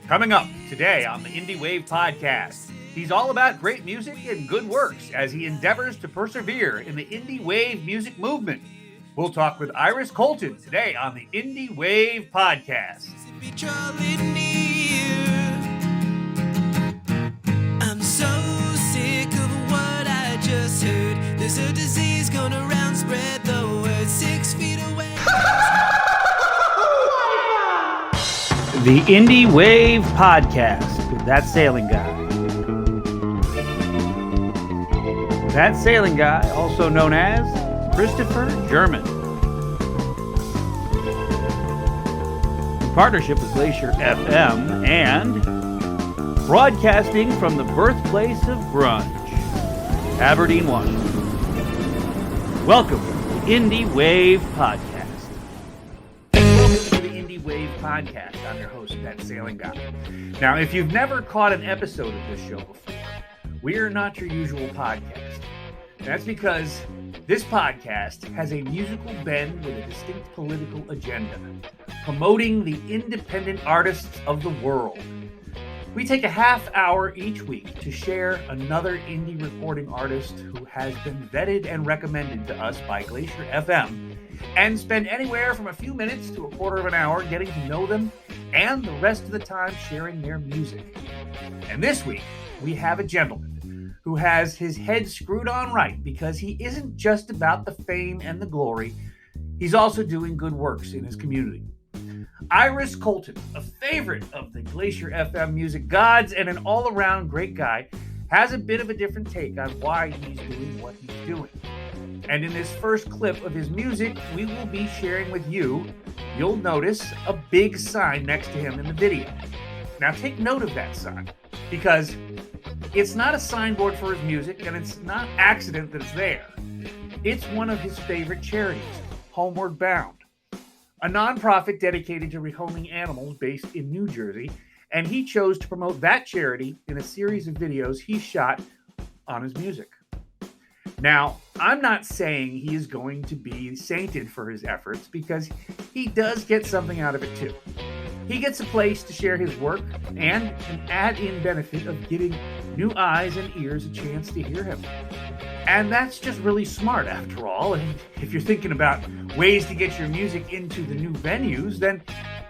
Coming up today on the Indie Wave Podcast, he's all about great music and good works as he endeavors to persevere in the Indie Wave music movement. We'll talk with Iris Colton today on the Indie Wave Podcast. I'm so sick of what I just heard. There's a disease going around, spread the word 6 feet away. The Indie Wave Podcast with That Sailing Guy. That Sailing Guy, also known as Christopher German. In partnership with Glacier FM and broadcasting from the birthplace of grunge, Aberdeen, Washington. Welcome to the Indie Wave Podcast. Welcome to the Indie Wave Podcast. I'm your host, That Sailing Guy. Now, if you've never caught an episode of this show before, we are not your usual podcast. That's because this podcast has a musical bend with a distinct political agenda, promoting the independent artists of the world. We take a half hour each week to share another indie recording artist who has been vetted and recommended to us by Glacier FM, and spend anywhere from a few minutes to a quarter of an hour getting to know them and the rest of the time sharing their music. And this week, we have a gentleman who has his head screwed on right because he isn't just about the fame and the glory, he's also doing good works in his community. Iris Colton, a favorite of the Glacier FM music gods and an all-around great guy, has a bit of a different take on why he's doing what he's doing. And in this first clip of his music, we will be sharing with you, you'll notice a big sign next to him in the video. Now take note of that sign, because it's not a signboard for his music, and it's not accident that it's there. It's one of his favorite charities, Homeward Bound, a nonprofit dedicated to rehoming animals based in New Jersey, and he chose to promote that charity in a series of videos he shot on his music. Now, I'm not saying he is going to be sainted for his efforts, because he does get something out of it too. He gets a place to share his work and an add-in benefit of giving new eyes and ears a chance to hear him. And that's just really smart after all. And if you're thinking about ways to get your music into the new venues, then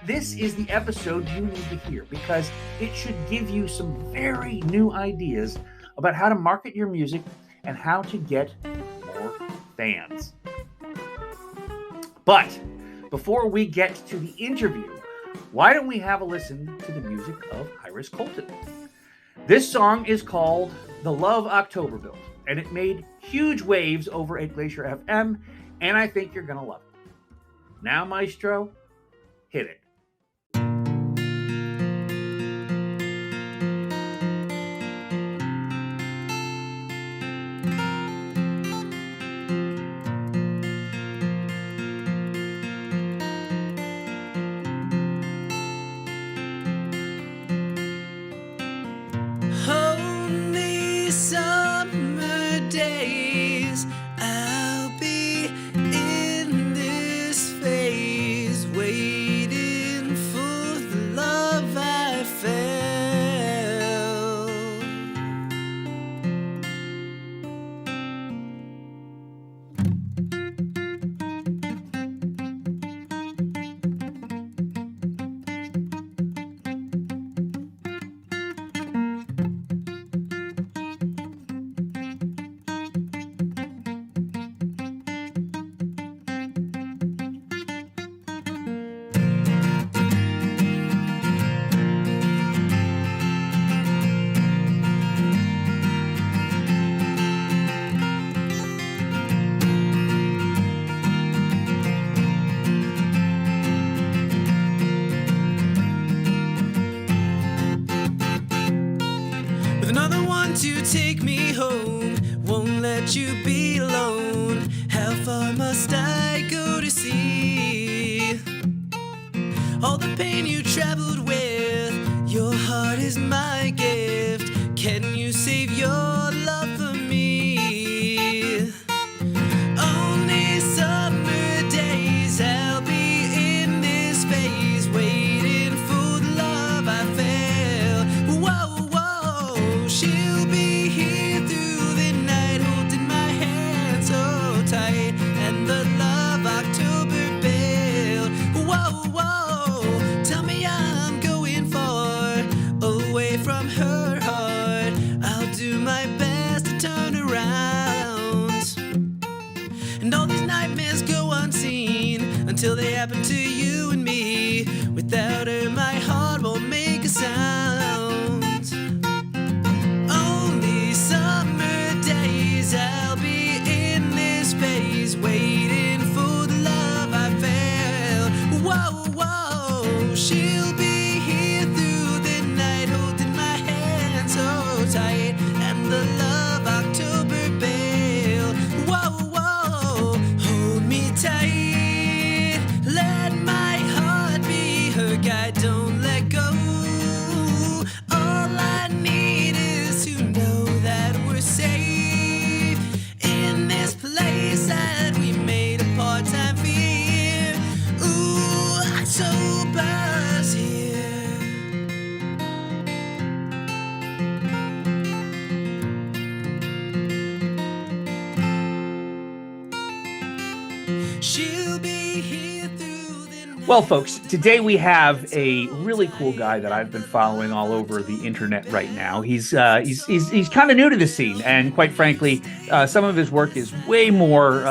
this is the episode you need to hear, because it should give you some very new ideas about how to market your music and how to get more fans. But before we get to the interview, why don't we have a listen to the music of Iris Colton? This song is called The Love Oktoberbilt, and it made huge waves over at Glacier FM, and I think you're going to love it. Now, Maestro, hit it. Summer days, I'll be in this phase, waiting for the love I felt. To take me home, won't let you be alone. How far must I go to see all the pain you traveled with? Your heart is my gift. Can you save your love for me? Only summer days. until they happen to you and me. Without her, my heart won't make a sound. Only summer days I'll be in this phase, waiting for the love I felt. Whoa, whoa, she'll be here through the night, holding my hand so tight, and the love October bell. Whoa, whoa, hold me tight, let my heart be her guide, don't let go. All I need is to know that we're safe in this place that we made a part-time fear. Ooh, October's here. She'll be here through the night. Well, folks, today we have a really cool guy that I've been following all over the internet right now. He's kind of new to the scene, and quite frankly, some of his work is way more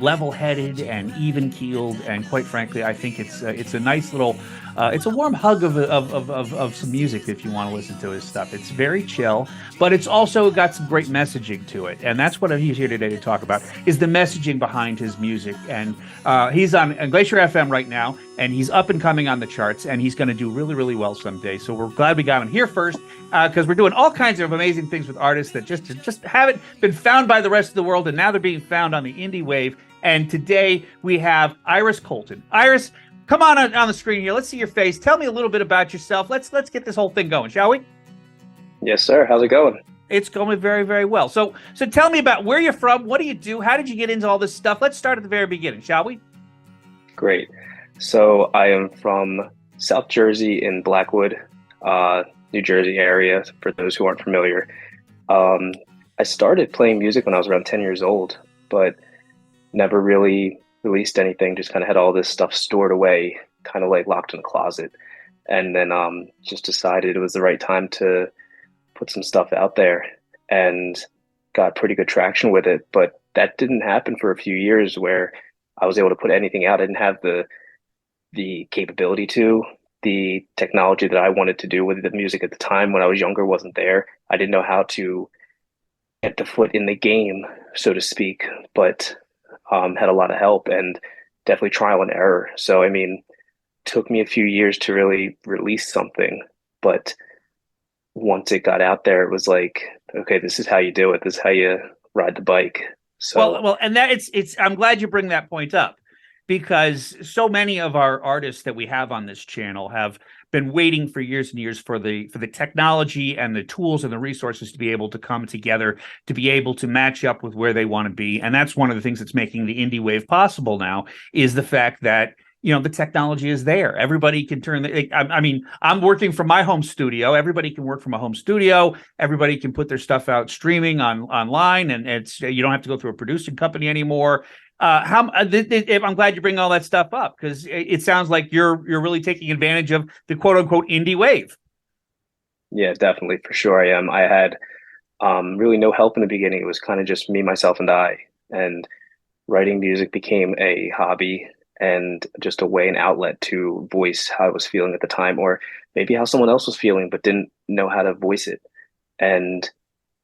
level-headed and even-keeled. And quite frankly, I think it's a nice little, it's a warm hug of some music if you want to listen to his stuff. It's very chill, but it's also got some great messaging to it, and that's what he's here today to talk about, is the messaging behind his music. And he's on Glacier FM right now, and he's up and coming on the charts, and he's going to do really, really well someday. So we're glad we got him here first, because we're doing all kinds of amazing things with artists that just haven't been found by the rest of the world, and now they're being found on the indie wave. And today we have Iris Colton. Iris, come on the screen here. Let's see your face. Tell me a little bit about yourself. Let's get this whole thing going, shall we? Yes, sir. How's it going? It's going very, very well. So tell me about where you're from. What do you do? How did you get into all this stuff? Let's start at the very beginning, shall we? Great. So I am from South Jersey in Blackwood, New Jersey area, for those who aren't familiar. I started playing music when I was around 10 years old, but never really released anything, just kind of had all this stuff stored away, kind of like locked in a closet. And then just decided it was the right time to put some stuff out there, and got pretty good traction with it. But that didn't happen for a few years where I was able to put anything out. I didn't have the capability to. The technology that I wanted to do with the music at the time when I was younger wasn't there. I didn't know how to get the foot in the game, so to speak, but had a lot of help and definitely trial and error. So, I mean, took me a few years to really release something, but once it got out there, it was like, okay, this is how you do it. This is how you ride the bike. So, well, and that it's I'm glad you bring that point up, because so many of our artists that we have on this channel have been waiting for years and years for the technology and the tools and the resources to be able to come together, to be able to match up with where they want to be. And that's one of the things that's making the indie wave possible now, is the fact that, you know, the technology is there. Everybody can turn I mean, I'm working from my home studio. Everybody can work from a home studio. Everybody can put their stuff out streaming online, and you don't have to go through a producing company anymore. I'm glad you bring all that stuff up, because it sounds like you're really taking advantage of the quote unquote indie wave. yeah, definitely, for sure I am. I had really no help in the beginning. It was kind of just me, myself, and I. And writing music became a hobby and just a way, an outlet to voice how I was feeling at the time, or maybe how someone else was feeling but didn't know how to voice it, and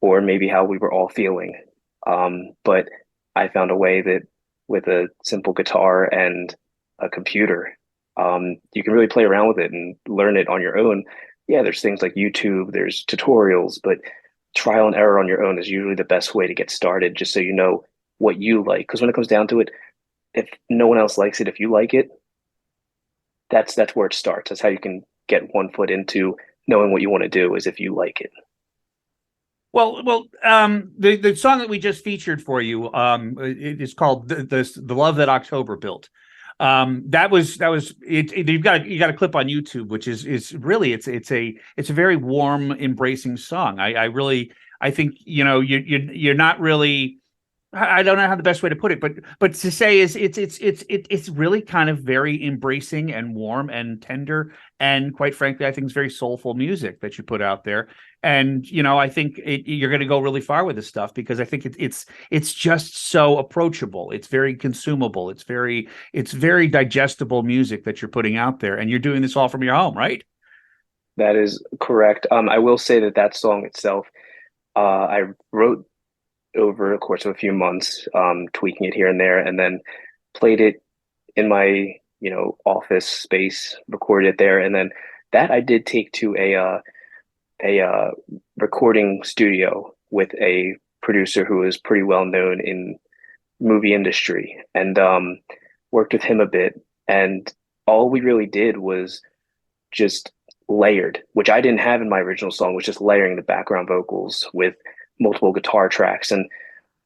or maybe how we were all feeling. But I found a way that with a simple guitar and a computer, you can really play around with it and learn it on your own. Yeah, there's things like YouTube, there's tutorials, but trial and error on your own is usually the best way to get started, just so you know what you like. Because when it comes down to it, if no one else likes it, if you like it, that's where it starts. That's how you can get one foot into knowing what you want to do, is if you like it. Well, the song that we just featured for you, it is called the Love That October Built. That was it. You got a clip on YouTube, which is really it's a very warm, embracing song. I think, you know, you're not really I don't know how the best way to put it, but to say is it's really kind of very embracing and warm and tender, and quite frankly, I think it's very soulful music that you put out there. And I think you're going to go really far with this stuff because I think it's just so approachable. It's very consumable. It's very digestible music that you're putting out there, and you're doing this all from your home, right? That is correct. I will say that that song itself, I wrote over the course of a few months, tweaking it here and there, and then played it in my, office space, recorded it there, and then that I did take to a recording studio with a producer who is pretty well known in movie industry, and worked with him a bit, and all we really did was just layered, which I didn't have in my original song, was just layering the background vocals with multiple guitar tracks. And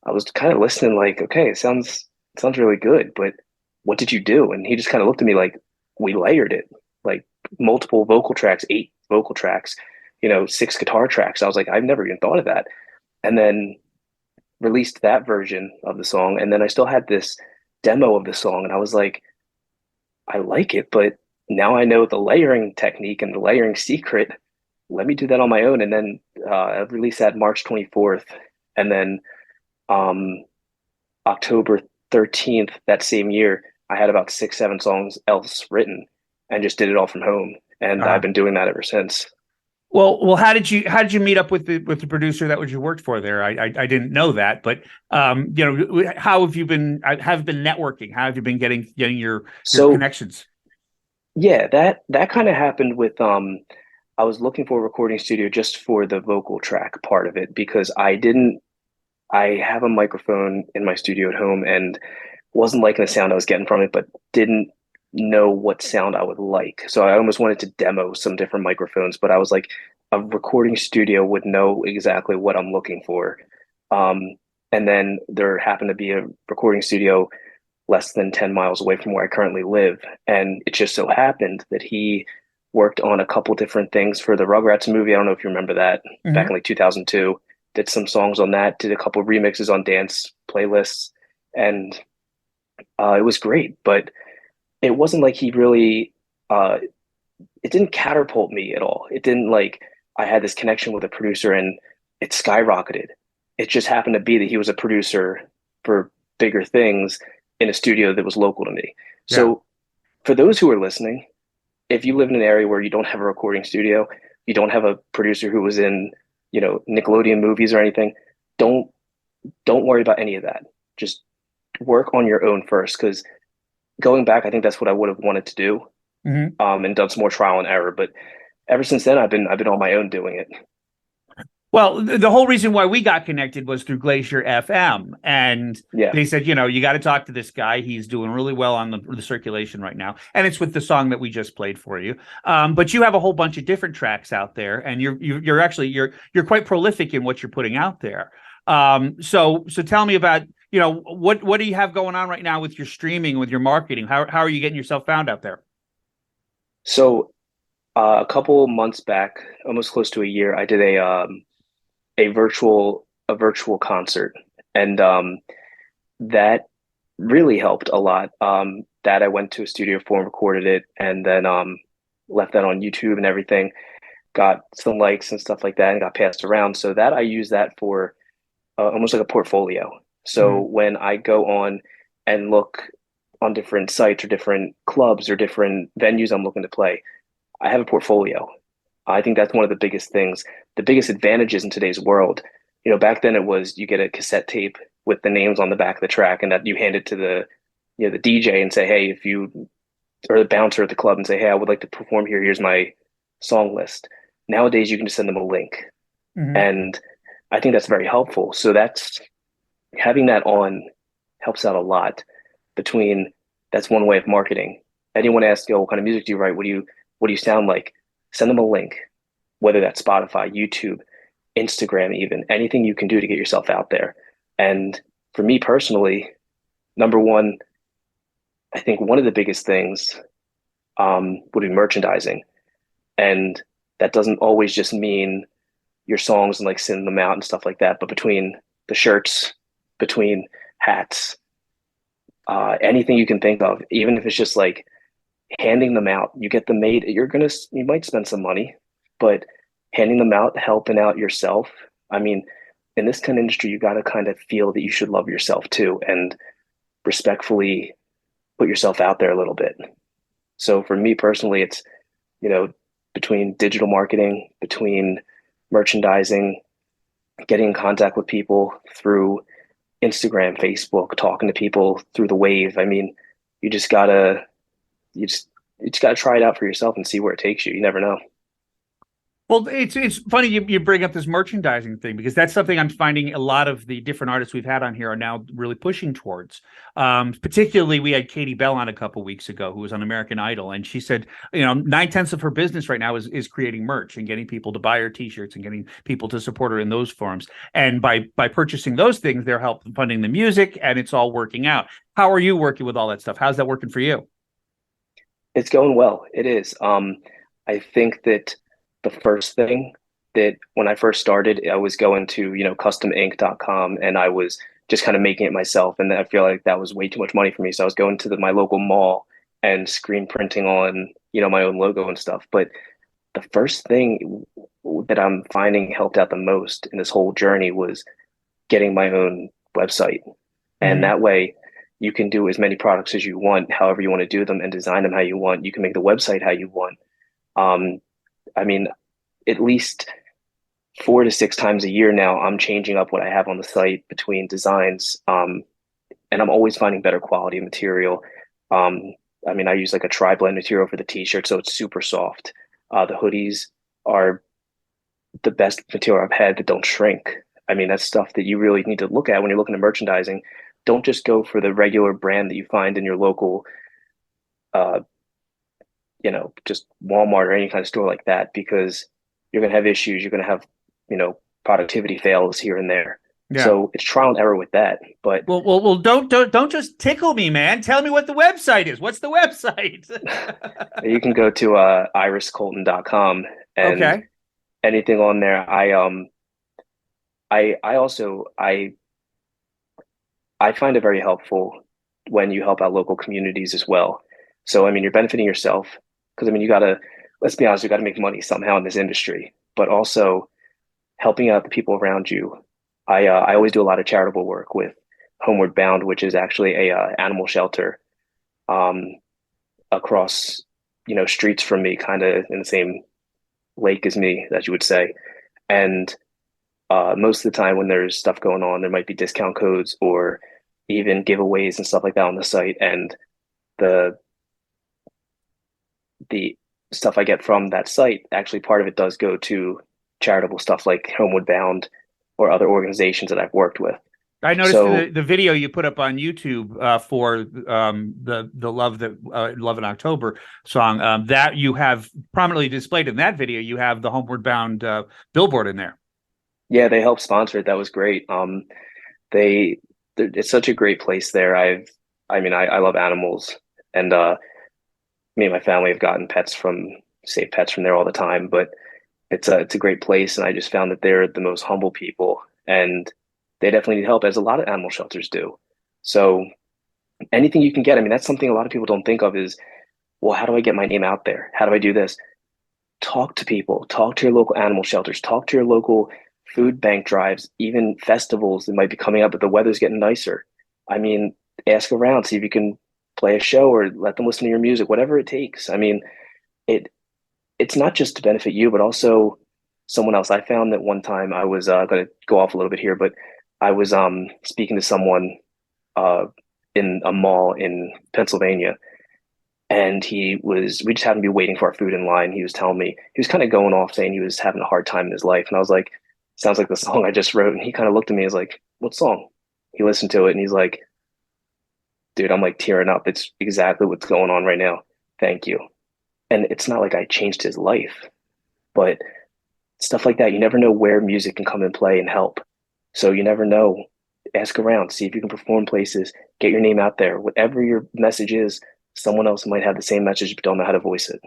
I was kind of listening like, okay, it sounds really good, but what did you do? And he just kind of looked at me like, we layered it, like multiple vocal tracks, 8 vocal tracks, 6 guitar tracks. I was like, I've never even thought of that. And then released that version of the song. And then I still had this demo of the song, and I was like, I like it, but now I know the layering technique and the layering secret. Let me do that on my own. And then I released that March 24th. And then um, October 13th, that same year, I had about 6, 7 songs else written and just did it all from home. And I've Uh-huh. been doing that ever since. Well, how did you meet up with the producer that was you worked for there? I didn't know that, but how have you been networking? How have you been getting your So connections? yeah, that kind of happened with I was looking for a recording studio just for the vocal track part of it because I have a microphone in my studio at home and wasn't liking the sound I was getting from it, but didn't know what sound I would like. So I almost wanted to demo some different microphones, but I was like, a recording studio would know exactly what I'm looking for. Um, and then there happened to be a recording studio less than 10 miles away from where I currently live. And it just so happened that he worked on a couple different things for the Rugrats movie. I don't know if you remember that, back in Hmm. like 2002. Did some songs on that, did a couple remixes on dance playlists, and it was great. But it wasn't like he really, uh, it didn't catapult me at all. It didn't like, I had this connection with a producer and it skyrocketed. It just happened to be that he was a producer for bigger things in a studio that was local to me. Yeah. So for those who are listening, if you live in an area where you don't have a recording studio, you don't have a producer who was in, Nickelodeon movies or anything, don't don't worry about any of that. Just work on your own first, because going back, I think that's what I would have wanted to do, Hmm. and done some more trial and error. But ever since then, I've been on my own doing it. Well, the whole reason why we got connected was through Glacier FM, and Yeah. they said, you got to talk to this guy. He's doing really well on the circulation right now, and it's with the song that we just played for you. But you have a whole bunch of different tracks out there, and you're actually you're quite prolific in what you're putting out there. So tell me about what do you have going on right now with your streaming, with your marketing? How are you getting yourself found out there? So a couple months back, almost close to a year, I did a virtual concert, and that really helped a lot. That I went to a studio for and recorded it, and then left that on YouTube and everything. Got some likes and stuff like that, and got passed around. So that I use that for almost like a portfolio. So Mhm. when I go on and look on different sites or different clubs or different venues I'm looking to play, I have a portfolio. I think that's one of the biggest things, the biggest advantages in today's world. Back then it was you get a cassette tape with the names on the back of the track, and that you hand it to the DJ and say, hey, if you, or the bouncer at the club and say, hey, I would like to perform here. Here's my song list. Nowadays, you can just send them a link, Mhm. and I think that's very helpful. So that's having that on helps out a lot. Between That's one way of marketing. Anyone asks, "Oh, what kind of music do you write? What do you sound like?" Send them a link, whether that's Spotify, YouTube, Instagram, even anything you can do to get yourself out there. And for me personally, number one, I think one of the biggest things would be merchandising, and that doesn't always just mean your songs and like sending them out and stuff like that. But between the shirts, between hats, anything you can think of, even if it's just like handing them out. You get them made, you might spend some money, but handing them out, helping out yourself. I mean, in this kind of industry, you got to kind of feel that you should love yourself too and respectfully put yourself out there a little bit. So for me personally, it's, you know, between digital marketing, between merchandising, getting in contact with people through Instagram, Facebook, talking to people through the wave. I mean, you just gotta you just you just gotta try it out for yourself and see where it takes you. You never know. Well, it's funny you bring up this merchandising thing, because that's something I'm finding a lot of the different artists we've had on here are now really pushing towards. Particularly, we had Katie Bell on a couple weeks ago, who was on American Idol, and she said, 9/10 of her business right now is creating merch and getting people to buy her T-shirts and getting people to support her in those forms. And by purchasing those things, they're helping funding the music, and it's all working out. How are you working with all that stuff? How's that working for you? It's going well. It is. I think that the first thing that when I first started, I was going to, customink.com, and I was just kind of making it myself. And I feel like that was way too much money for me. So I was going to my local mall and screen printing on, my own logo and stuff. But the first thing that I'm finding helped out the most in this whole journey was getting my own website. And that way you can do as many products as you want, however you want to do them, and design them how you want. You can make the website how you want. I mean, at least 4 to 6 times a year now, I'm changing up what I have on the site between designs. And I'm always finding better quality material. I mean, I use like a tri-blend material for the t-shirt, so it's super soft. The hoodies are the best material I've had that don't shrink. I mean, that's stuff that you really need to look at when you're looking at merchandising. Don't just go for the regular brand that you find in your local, uh, just Walmart or any kind of store like that, because you're going to have issues. You're going to have, productivity fails here and there. Yeah. So it's trial and error with that. But well, don't just tickle me, man. Tell me what the website is. What's the website? you can go to iriscolton.com, and Okay. anything on there. I find it very helpful when you help out local communities as well. So I mean, you're benefiting yourself because I mean, let's be honest, you got to make money somehow in this industry, but also helping out the people around you. I always do a lot of charitable work with Homeward Bound, which is actually a animal shelter um, across streets from me, kind of in the same lake as me, as you would say. And most of the time when there's stuff going on, there might be discount codes or even giveaways and stuff like that on the site. And the the stuff I get from that site, actually part of it does go to charitable stuff like Homeward Bound or other organizations that I've worked with. I noticed So the video you put up on YouTube for the Love in October song that you have prominently displayed in that video. You have the Homeward Bound billboard in there. yeah, they helped sponsor it. That was great. It's such a great place there. I love animals, and me and my family have gotten saved pets from there all the time. But it's a great place, and I just found that they're the most humble people, and they definitely need help, as a lot of animal shelters do. So anything you can get, I mean, that's something a lot of people don't think of is, well, how do I get my name out there? How do I do this? Talk to people, talk to your local animal shelters, talk to your local food bank drives, even festivals that might be coming up, but the weather's getting nicer. I mean, ask around, see if you can play a show or let them listen to your music, whatever it takes. I mean, it it's not just to benefit you, but also someone else. I found that one time I was going to go off a little bit here, but I was speaking to someone uh, in a mall in Pennsylvania, and we just happened to be waiting for our food in line. He was telling me, he was kind of going off saying he was having a hard time in his life. And I was like, sounds like the song I just wrote. And he kind of looked at me and was like, what song? He listened to it and he's like, dude, I'm like tearing up. It's exactly what's going on right now. Thank you. And it's not like I changed his life, but stuff like that, you never know where music can come and play and help. So you never know. Ask around, see if you can perform places, get your name out there. Whatever your message is, someone else might have the same message but don't know how to voice it.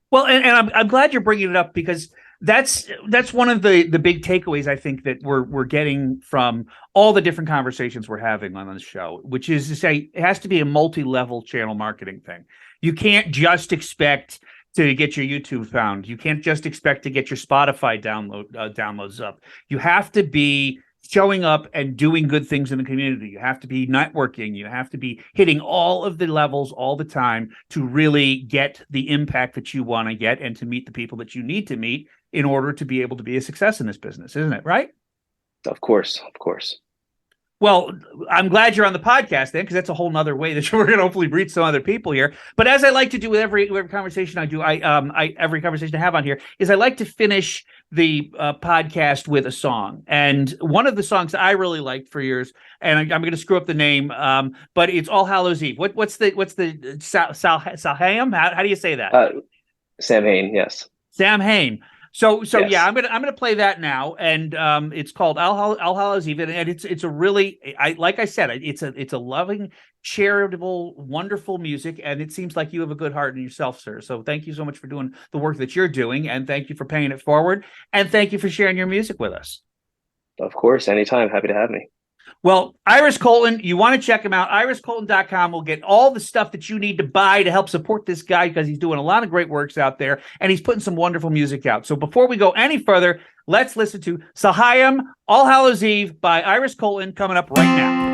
Well, and I'm glad you're bringing it up, because That's one of the big takeaways I think that we're getting from all the different conversations we're having on this show, which is to say it has to be a multi-level channel marketing thing. You can't just expect to get your YouTube found. You can't just expect to get your Spotify downloads up. You have to be showing up and doing good things in the community. You have to be networking. You have to be hitting all of the levels all the time to really get the impact that you want to get and to meet the people that you need to meet in order to be able to be a success in this business, isn't it? Right? Of course, of course. Well, I'm glad you're on the podcast then, because that's a whole nother way that we're going to hopefully reach some other people here. But as I like to do with every conversation I do, every conversation I have on here is I like to finish the podcast with a song. And one of the songs I really liked for yours, and I'm going to screw up the name, but it's All Hallows Eve. What's the Salham? How do you say that? Sam Hain, yes. Sam Hain. So Yes. yeah, I'm gonna play that now, and it's called All Hallows Eve, and it's a really, like I said, it's a loving, charitable, wonderful music, and it seems like you have a good heart in yourself, sir. So thank you so much for doing the work that you're doing, and thank you for paying it forward, and thank you for sharing your music with us. Of course, anytime. Happy to have me. Well, Iris Colton, you want to check him out. IrisColton.com will get all the stuff that you need to buy to help support this guy, because he's doing a lot of great works out there and he's putting some wonderful music out. So before we go any further, let's listen to Sahayam, All Hallows Eve by Iris Colton, coming up right now.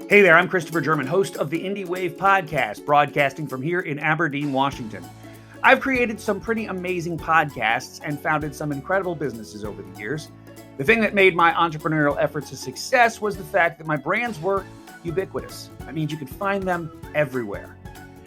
Hey there, I'm Christopher German, host of the Indie Wave podcast, broadcasting from here in Aberdeen, Washington. I've created some pretty amazing podcasts and founded some incredible businesses over the years. The thing that made my entrepreneurial efforts a success was the fact that my brands were ubiquitous. That means you could find them everywhere.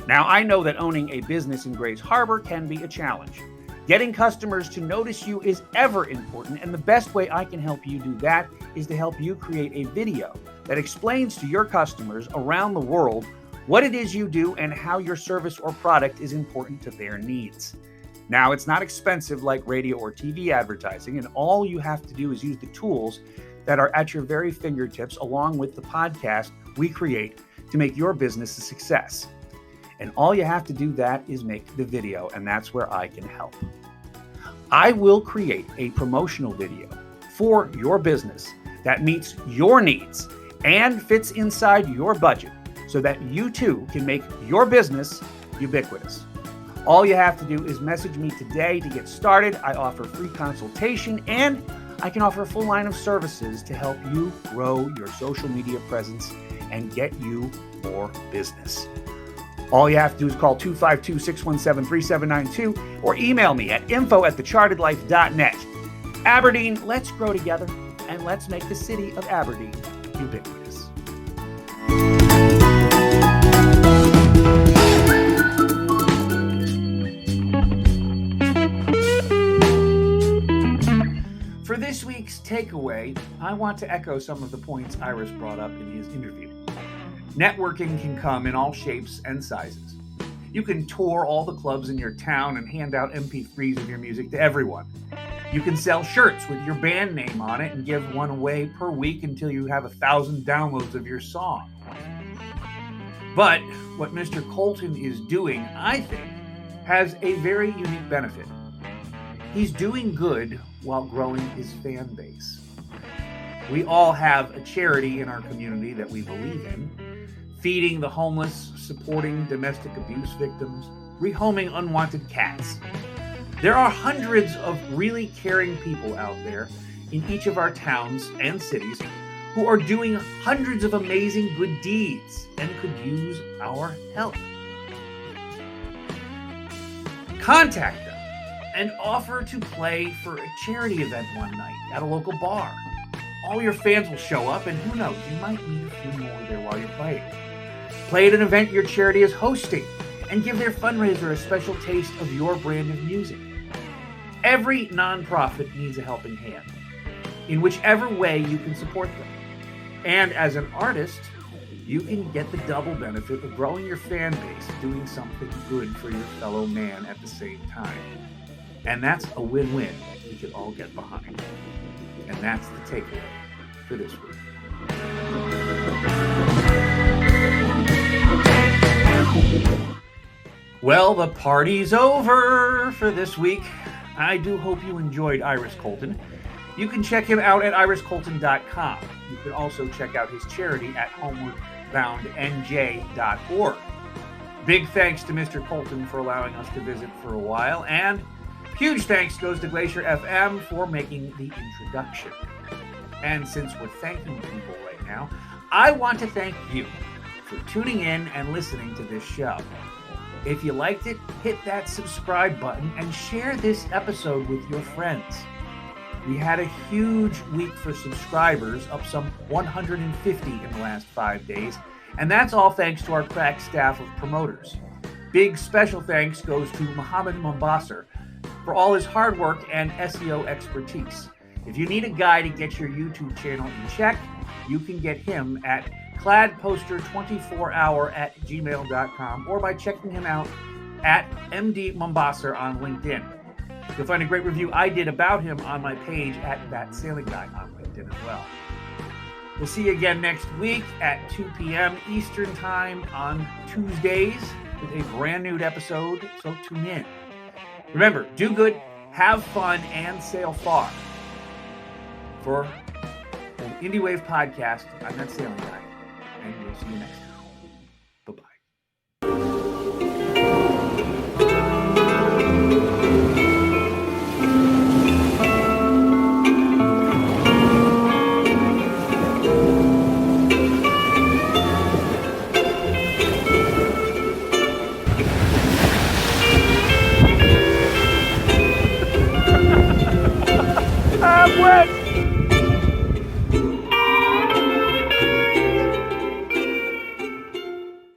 Now, I know that owning a business in Grays Harbor can be a challenge. Getting customers to notice you is ever important, and the best way I can help you do that is to help you create a video that explains to your customers around the world what it is you do and how your service or product is important to their needs. Now, it's not expensive like radio or TV advertising, and all you have to do is use the tools that are at your very fingertips, along with the podcast we create to make your business a success. And all you have to do that is make the video, and that's where I can help. I will create a promotional video for your business that meets your needs and fits inside your budget so that you too can make your business ubiquitous. All you have to do is message me today to get started. I offer free consultation, and I can offer a full line of services to help you grow your social media presence and get you more business. All you have to do is call 252-617-3792 or email me at info@thechartedlife.net. Aberdeen, let's grow together, and let's make the city of Aberdeen ubiquitous. For this week's takeaway, I want to echo some of the points Iris brought up in his interview. Networking can come in all shapes and sizes. You can tour all the clubs in your town and hand out MP3s of your music to everyone. You can sell shirts with your band name on it and give one away per week until you have 1,000 downloads of your song. But what Mr. Colton is doing, I think, has a very unique benefit. He's doing good while growing his fan base. We all have a charity in our community that we believe in. feeding the homeless, supporting domestic abuse victims, rehoming unwanted cats. There are hundreds of really caring people out there in each of our towns and cities who are doing hundreds of amazing good deeds and could use our help. Contact them and offer to play for a charity event one night at a local bar. All your fans will show up, and who knows, you might meet a few more there while you're playing. Play at an event your charity is hosting and give their fundraiser a special taste of your brand of music. Every nonprofit needs a helping hand in whichever way you can support them. And as an artist, you can get the double benefit of growing your fan base, doing something good for your fellow man at the same time. And that's a win-win we can all get behind. And that's the takeaway for this week. Well, the party's over for this week. I do hope you enjoyed Iris Colton. You can check him out at iriscolton.com. You can also check out his charity at homewardboundnj.org. Big thanks to Mr. Colton for allowing us to visit for a while, and huge thanks goes to Glacier FM for making the introduction. And since we're thanking people right now, I want to thank you for tuning in and listening to this show. If you liked it, hit that subscribe button and share this episode with your friends. We had a huge week for subscribers, up some 150 in the last 5 days, and that's all thanks to our crack staff of promoters. Big special thanks goes to Mohammed Mombasser for all his hard work and SEO expertise. If you need a guy to get your YouTube channel in check, you can get him at cladposter24hour@gmail.com or by checking him out at MD Mombasser on LinkedIn. You'll find a great review I did about him on my page at That Sailing Guy on LinkedIn as well. We'll see you again next week at 2 p.m. Eastern Time on Tuesdays with a brand new episode, so tune in. Remember, do good, have fun, and sail far. For the Indie Wave Podcast, I'm That Sailing Guy, and we'll see you next time.